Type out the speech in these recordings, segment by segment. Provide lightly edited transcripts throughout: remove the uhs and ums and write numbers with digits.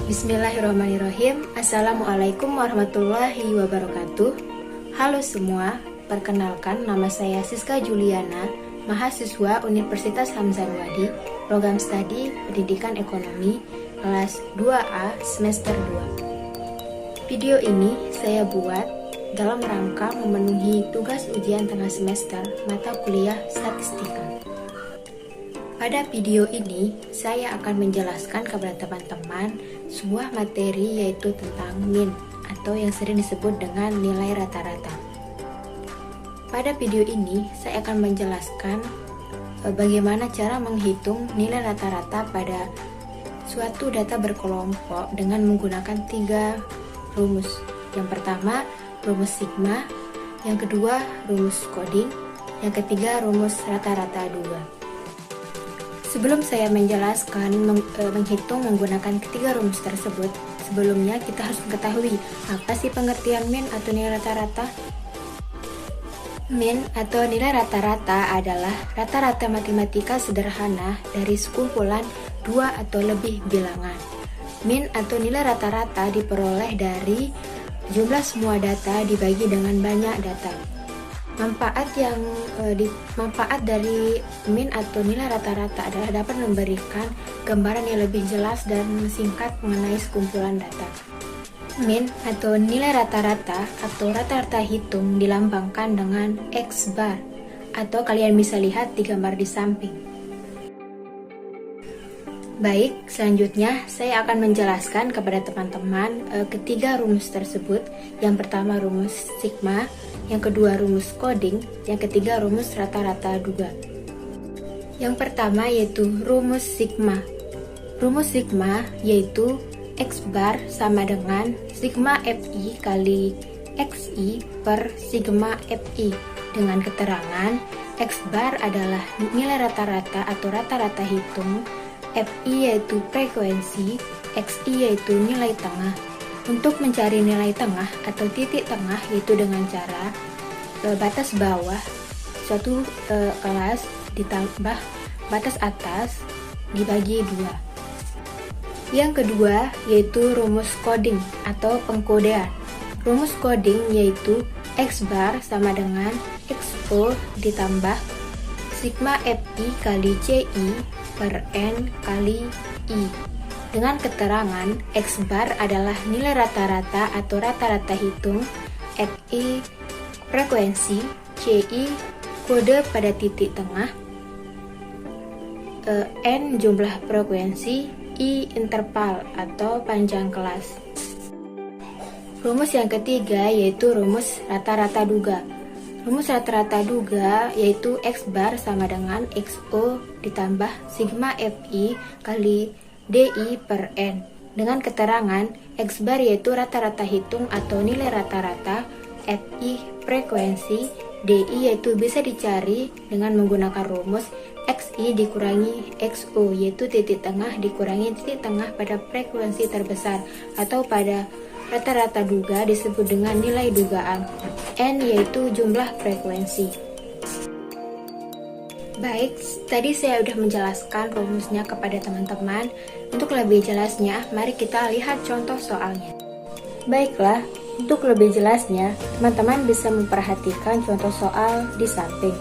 Bismillahirrahmanirrahim. Assalamualaikum warahmatullahi wabarakatuh. Halo semua, perkenalkan nama saya Siska Juliana, mahasiswa Universitas Hamzanwadi, program studi Pendidikan Ekonomi, kelas 2A semester 2. Video ini saya buat dalam rangka memenuhi tugas ujian tengah semester mata kuliah Statistika. Pada video ini, saya akan menjelaskan kepada teman-teman sebuah materi yaitu tentang min atau yang sering disebut dengan nilai rata-rata. Pada video ini, saya akan menjelaskan bagaimana cara menghitung nilai rata-rata pada suatu data berkelompok dengan menggunakan 3 rumus. Yang pertama, rumus sigma, yang kedua, rumus coding, yang ketiga, rumus rata-rata 2. Sebelum saya menjelaskan menghitung menggunakan ketiga rumus tersebut, sebelumnya kita harus mengetahui apa sih pengertian min atau nilai rata-rata. Min atau nilai rata-rata adalah rata-rata matematika sederhana dari sekumpulan 2 atau lebih bilangan. Min atau nilai rata-rata diperoleh dari jumlah semua data dibagi dengan banyak data. Manfaat dari min atau nilai rata-rata adalah dapat memberikan gambaran yang lebih jelas dan singkat mengenai sekumpulan data. Min atau nilai rata-rata atau rata-rata hitung dilambangkan dengan X bar atau kalian bisa lihat di gambar di samping. Baik, selanjutnya saya akan menjelaskan kepada teman-teman ketiga rumus tersebut. Yang pertama rumus sigma, yang kedua rumus coding, yang ketiga rumus rata-rata 2. Yang pertama yaitu rumus sigma. Rumus sigma yaitu X bar sama dengan sigma FI kali XI per sigma FI, dengan keterangan X bar adalah nilai rata-rata atau rata-rata hitung, FI yaitu frekuensi, XI yaitu nilai tengah. Untuk mencari nilai tengah atau titik tengah yaitu dengan cara batas bawah suatu kelas ditambah batas atas dibagi 2. Yang kedua yaitu rumus coding atau pengkodean. Rumus coding yaitu X bar sama dengan XO ditambah sigma FI kali CI per N kali I, dengan keterangan X bar adalah nilai rata-rata atau rata-rata hitung, FI frekuensi, CI kode pada titik tengah, N jumlah frekuensi, I interval atau panjang kelas. Rumus yang ketiga yaitu rumus rata-rata duga. Rumus rata-rata duga yaitu X bar sama dengan XO ditambah sigma FI kali DI per N, dengan keterangan X bar yaitu rata-rata hitung atau nilai rata-rata, FI frekuensi, DI yaitu bisa dicari dengan menggunakan rumus XI dikurangi XO yaitu titik tengah dikurangi titik tengah pada frekuensi terbesar, atau pada rata-rata duga disebut dengan nilai dugaan. N yaitu jumlah frekuensi. Baik, tadi saya sudah menjelaskan rumusnya kepada teman-teman. Untuk lebih jelasnya, mari kita lihat contoh soalnya. Baiklah, untuk lebih jelasnya, teman-teman bisa memperhatikan contoh soal di samping.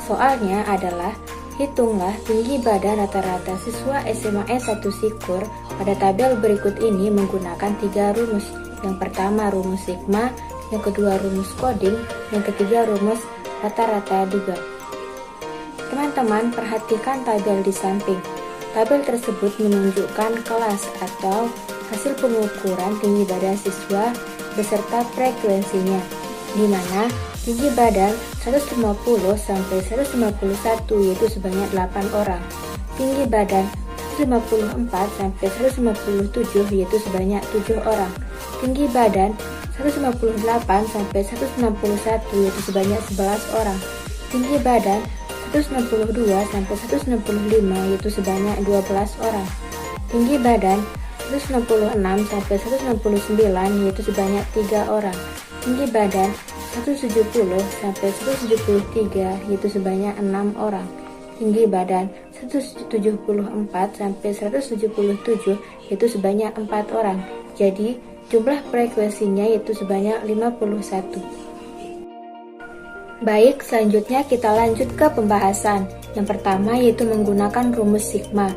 Soalnya adalah, hitunglah tinggi badan rata-rata siswa SMA S1 Sikur pada tabel berikut ini menggunakan 3 rumus. Yang pertama rumus sigma, yang kedua rumus coding, yang ketiga rumus rata-rata duga. Teman-teman perhatikan tabel di samping. Tabel tersebut menunjukkan kelas atau hasil pengukuran tinggi badan siswa beserta frekuensinya, di mana tinggi badan 150 sampai 151 yaitu sebanyak 8 orang. Tinggi badan 154 sampai 157 yaitu sebanyak 7 orang. Tinggi badan 158 sampai 161 yaitu sebanyak 11 orang. Tinggi badan 162 sampai 165 yaitu sebanyak 12 orang. Tinggi badan 166 sampai 169 yaitu sebanyak 3 orang. Tinggi badan 170 sampai 173 yaitu sebanyak 6 orang. Tinggi badan 174 sampai 177 yaitu sebanyak 4 orang. Jadi, jumlah frekuensinya yaitu sebanyak 51. Baik, selanjutnya kita lanjut ke pembahasan. Yang pertama yaitu menggunakan rumus sigma.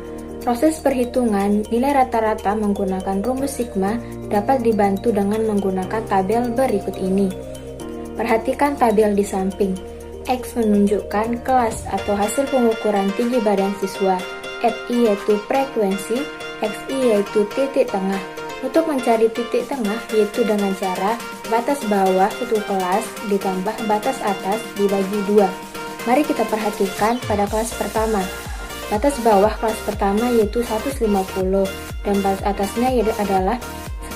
Proses perhitungan nilai rata-rata menggunakan rumus sigma dapat dibantu dengan menggunakan tabel berikut ini. Perhatikan tabel di samping. X menunjukkan kelas atau hasil pengukuran tinggi badan siswa. FI yaitu frekuensi, XI yaitu titik tengah. Untuk mencari titik tengah yaitu dengan cara batas bawah satu kelas ditambah batas atas dibagi 2. Mari kita perhatikan pada kelas pertama. Batas bawah kelas pertama yaitu 150 dan batas atasnya adalah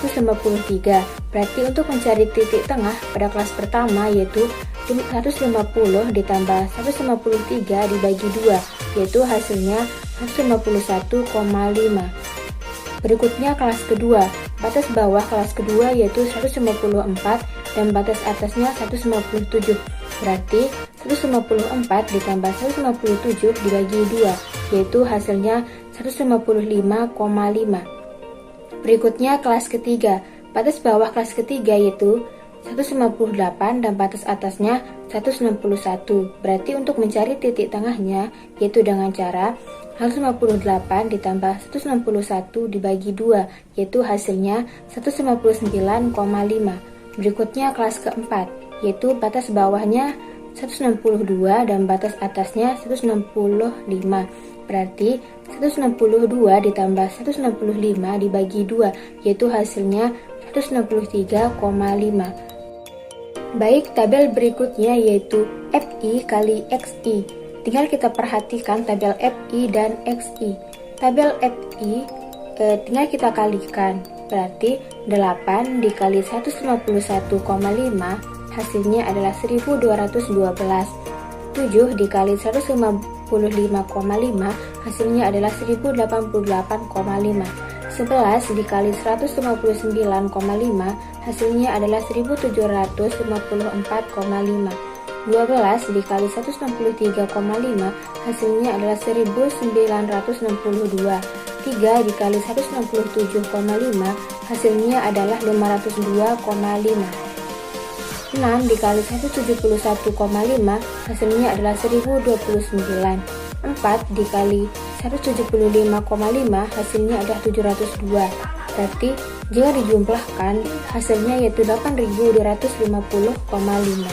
153. Berarti untuk mencari titik tengah pada kelas pertama yaitu 150 ditambah 153 dibagi 2, yaitu hasilnya 151,5. Berikutnya kelas kedua. Batas bawah kelas kedua yaitu 154 dan batas atasnya 157. Berarti 154 ditambah 157 dibagi 2, yaitu hasilnya 155,5. Berikutnya kelas ketiga. Batas bawah kelas ketiga yaitu 158 dan batas atasnya 161. Berarti untuk mencari titik tengahnya yaitu dengan cara 158 ditambah 161 dibagi 2, yaitu hasilnya 159,5. Berikutnya kelas keempat, yaitu batas bawahnya 162 dan batas atasnya 165. Berarti 162 ditambah 165 dibagi 2, yaitu hasilnya 163,5. Baik, tabel berikutnya yaitu FI kali XI. Tinggal kita perhatikan tabel FI dan XI. Tabel FI tinggal kita kalikan. Berarti 8 dikali 151,5 hasilnya adalah 1212. 7 dikali 155,5 hasilnya adalah 1088,5. 11 dikali 159,5 hasilnya adalah 1754,5. 12 dikali 163,5 hasilnya adalah 1962. 3 dikali 167,5 hasilnya adalah 502,5. 6 dikali 171,5 hasilnya adalah 1029. 4 dikali 175,5 hasilnya adalah 702. Berarti jika dijumlahkan hasilnya yaitu 8250,5.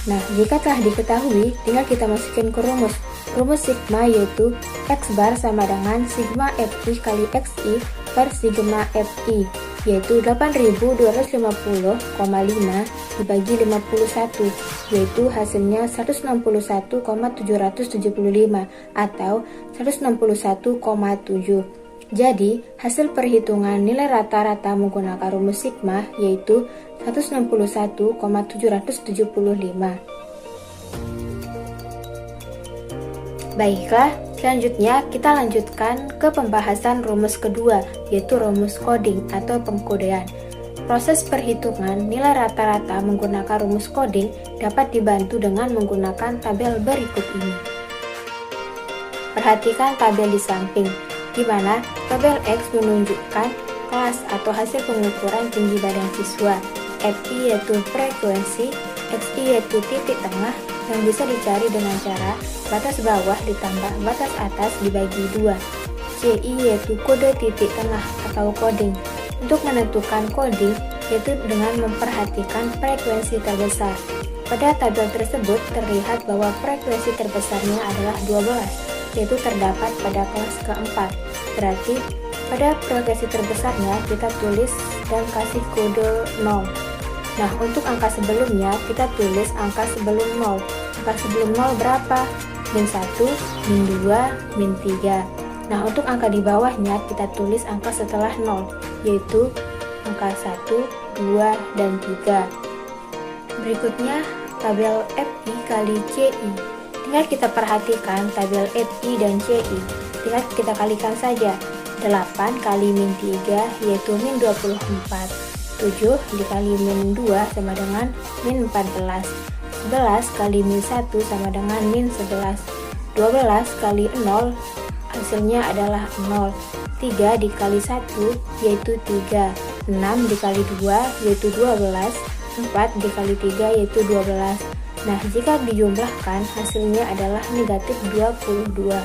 Nah, jika telah diketahui, tinggal kita masukin ke rumus. Rumus sigma yaitu X bar sama dengan sigma FI kali XI per sigma FI, yaitu 8250,5 dibagi 51, yaitu hasilnya 161,775 atau 161,7. Jadi, hasil perhitungan nilai rata-rata menggunakan rumus sigma yaitu 161,775. Baiklah, selanjutnya kita lanjutkan ke pembahasan rumus kedua, yaitu rumus coding atau pengkodean. Proses perhitungan nilai rata-rata menggunakan rumus coding dapat dibantu dengan menggunakan tabel berikut ini. Perhatikan tabel di samping, di mana tabel X menunjukkan kelas atau hasil pengukuran tinggi badan siswa. FI yaitu frekuensi, XI yaitu titik tengah yang bisa dicari dengan cara batas bawah ditambah batas atas dibagi 2. CI yaitu kode titik tengah atau coding. Untuk menentukan coding yaitu dengan memperhatikan frekuensi terbesar. Pada tabel tersebut terlihat bahwa frekuensi terbesarnya adalah 12, yaitu terdapat pada kelas keempat. Berarti pada frekuensi terbesarnya kita tulis dan kasih kode 0. Nah, untuk angka sebelumnya kita tulis angka sebelum 0. Angka sebelum 0 berapa? Min 1, min 2, min 3. Nah, untuk angka di bawahnya kita tulis angka setelah 0, yaitu angka 1, 2, dan 3. Berikutnya tabel FI kali CI. Tinggal kita perhatikan tabel FI dan CI. Tinggal kita kalikan saja. 8 kali min 3 yaitu min 24. 7 dikali min 2 sama dengan min 14. 11 kali min 1 sama dengan min 11. 12 kali 0 hasilnya adalah 0. 3 dikali 1 yaitu 3. 6 dikali 2 yaitu 12. 4 dikali 3 yaitu 12. Nah, jika dijumlahkan hasilnya adalah negatif 22.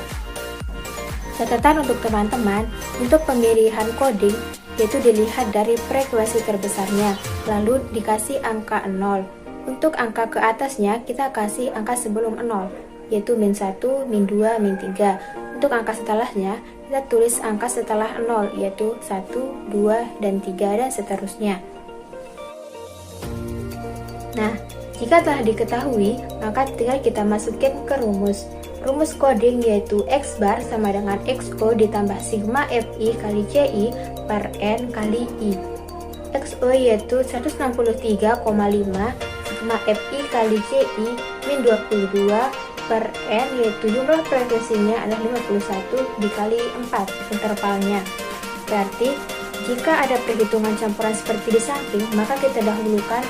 Catatan untuk teman-teman, untuk pemilihan coding yaitu dilihat dari frekuensi terbesarnya, lalu dikasih angka 0. Untuk angka ke atasnya kita kasih angka sebelum 0, yaitu min 1, min 2, min 3. Untuk angka setelahnya kita tulis angka setelah 0, yaitu 1, 2, dan 3, dan seterusnya. Nah, jika telah diketahui, maka tinggal kita masukin ke rumus. Rumus coding yaitu X bar sama dengan XO ditambah sigma FI kali CI per N kali I. XO yaitu 163,5, sigma FI kali CI min 22 per N yaitu jumlah frekuensinya adalah 51 dikali 4 intervalnya. Berarti jika ada perhitungan campuran seperti di samping, maka kita dahulukan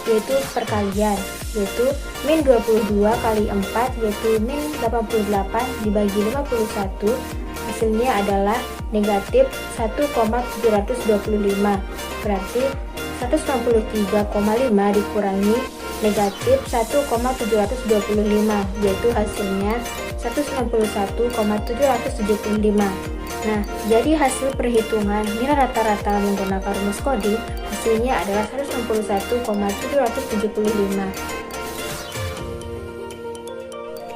yaitu perkalian, yaitu min 22 kali 4 yaitu min 88 dibagi 51, hasilnya adalah negatif 1,725. Berarti 163,5 dikurangi negatif 1,725 yaitu hasilnya 161,775. Nah, jadi hasil perhitungan nilai rata-rata menggunakan rumus coding hasilnya adalah 161,775.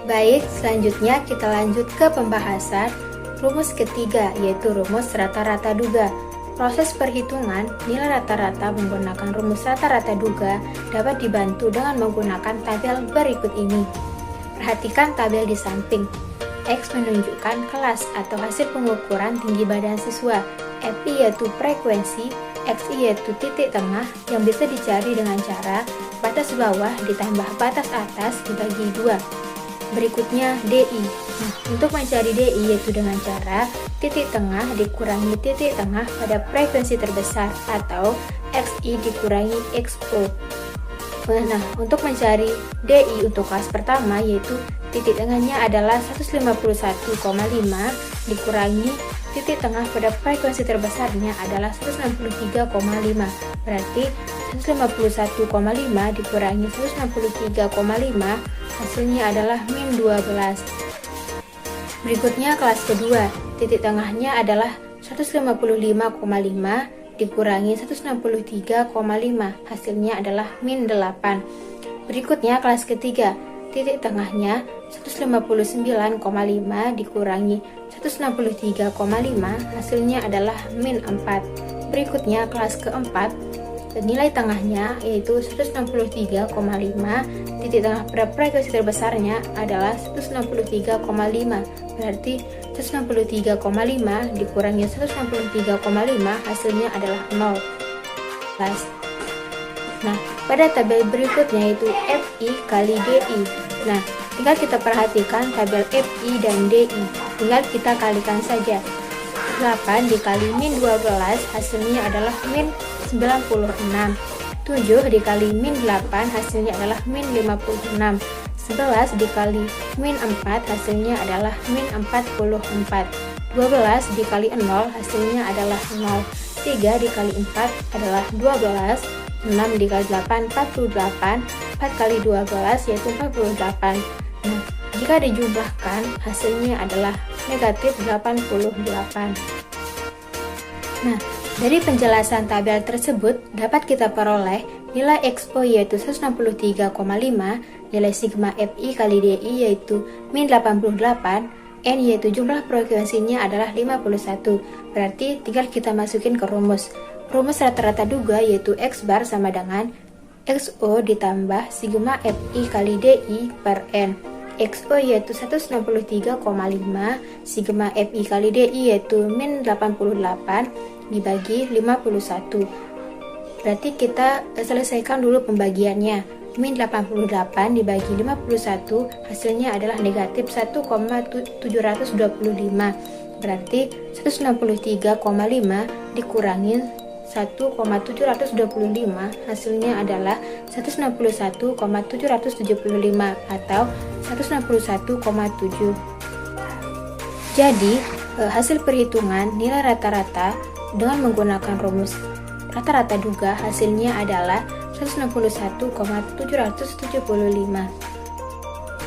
Baik, selanjutnya kita lanjut ke pembahasan rumus ketiga, yaitu rumus rata-rata duga. Proses perhitungan nilai rata-rata menggunakan rumus rata-rata duga dapat dibantu dengan menggunakan tabel berikut ini. Perhatikan tabel di samping. X menunjukkan kelas atau hasil pengukuran tinggi badan siswa. FI yaitu frekuensi, XI yaitu titik tengah yang bisa dicari dengan cara batas bawah ditambah batas atas dibagi 2. Berikutnya DI. Nah, untuk mencari DI yaitu dengan cara titik tengah dikurangi titik tengah pada frekuensi terbesar atau XI dikurangi XO. Nah, untuk mencari DI untuk kelas pertama yaitu titik tengahnya adalah 151,5 dikurangi titik tengah pada frekuensi terbesarnya adalah 163,5. Berarti 151,5 dikurangi 163,5 hasilnya adalah min 12. Berikutnya kelas kedua, titik tengahnya adalah 155,5 dikurangi 163,5 hasilnya adalah min 8. Berikutnya kelas ketiga, titik tengahnya 159,5 dikurangi 163,5 hasilnya adalah min 4. Berikutnya kelas keempat, nilai tengahnya yaitu 163,5, titik tengah pada frekuensi terbesarnya adalah 163,5. Berarti 163,5 dikurangi 163,5 hasilnya adalah 0. Nah, pada tabel berikutnya yaitu FI kali DI. Nah, tinggal kita perhatikan tabel FI dan DI. Tinggal kita kalikan saja. 8 dikali min 12 hasilnya adalah min 96. 7 dikali min 8 hasilnya adalah min 56. 11 dikali min 4 hasilnya adalah min 44. 12 dikali 0 hasilnya adalah 0. 3 dikali 4 adalah 12. 6 dikali 8 48. 4 kali 12 yaitu 48. Nah, jika dijumlahkan hasilnya adalah negatif 88. Nah, dari penjelasan tabel tersebut dapat kita peroleh nilai XO yaitu 163,5, nilai sigma FI kali DI yaitu min 88, N yaitu jumlah frekuensinya adalah 51. Berarti tinggal kita masukin ke rumus. Rumus rata-rata duga yaitu X bar sama dengan XO ditambah sigma FI kali DI per N. XO yaitu 163,5, sigma FI kali DI yaitu min 88 dibagi 51. Berarti kita selesaikan dulu pembagiannya. Min 88 dibagi 51 hasilnya adalah negatif 1,725. Berarti 163,5 dikurangi 1,725 hasilnya adalah 161,775 atau 161,7. Jadi hasil perhitungan nilai rata-rata dengan menggunakan rumus rata-rata duga, hasilnya adalah 161,775.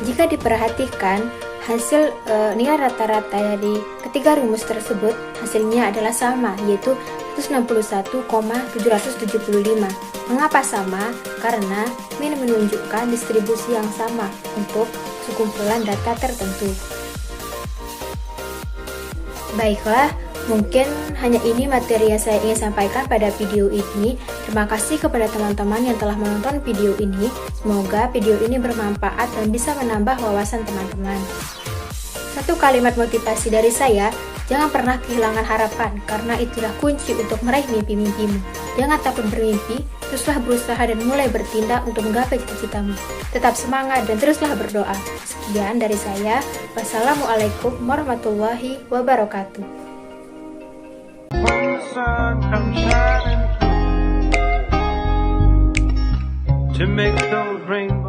Jika diperhatikan, hasil nilai rata-rata dari ketiga rumus tersebut hasilnya adalah sama, yaitu 161,775. Mengapa sama? Karena ini menunjukkan distribusi yang sama untuk sekumpulan data tertentu. Baiklah, mungkin hanya ini materi yang saya ingin sampaikan pada video ini. Terima kasih kepada teman-teman yang telah menonton video ini. Semoga video ini bermanfaat dan bisa menambah wawasan teman-teman. Satu kalimat motivasi dari saya, jangan pernah kehilangan harapan, karena itulah kunci untuk meraih mimpi-mimpimu. Jangan takut bermimpi, teruslah berusaha dan mulai bertindak untuk menggapai cita-citamu. Tetap semangat dan teruslah berdoa. Sekian dari saya. Wassalamualaikum warahmatullahi wabarakatuh. To make those rainbows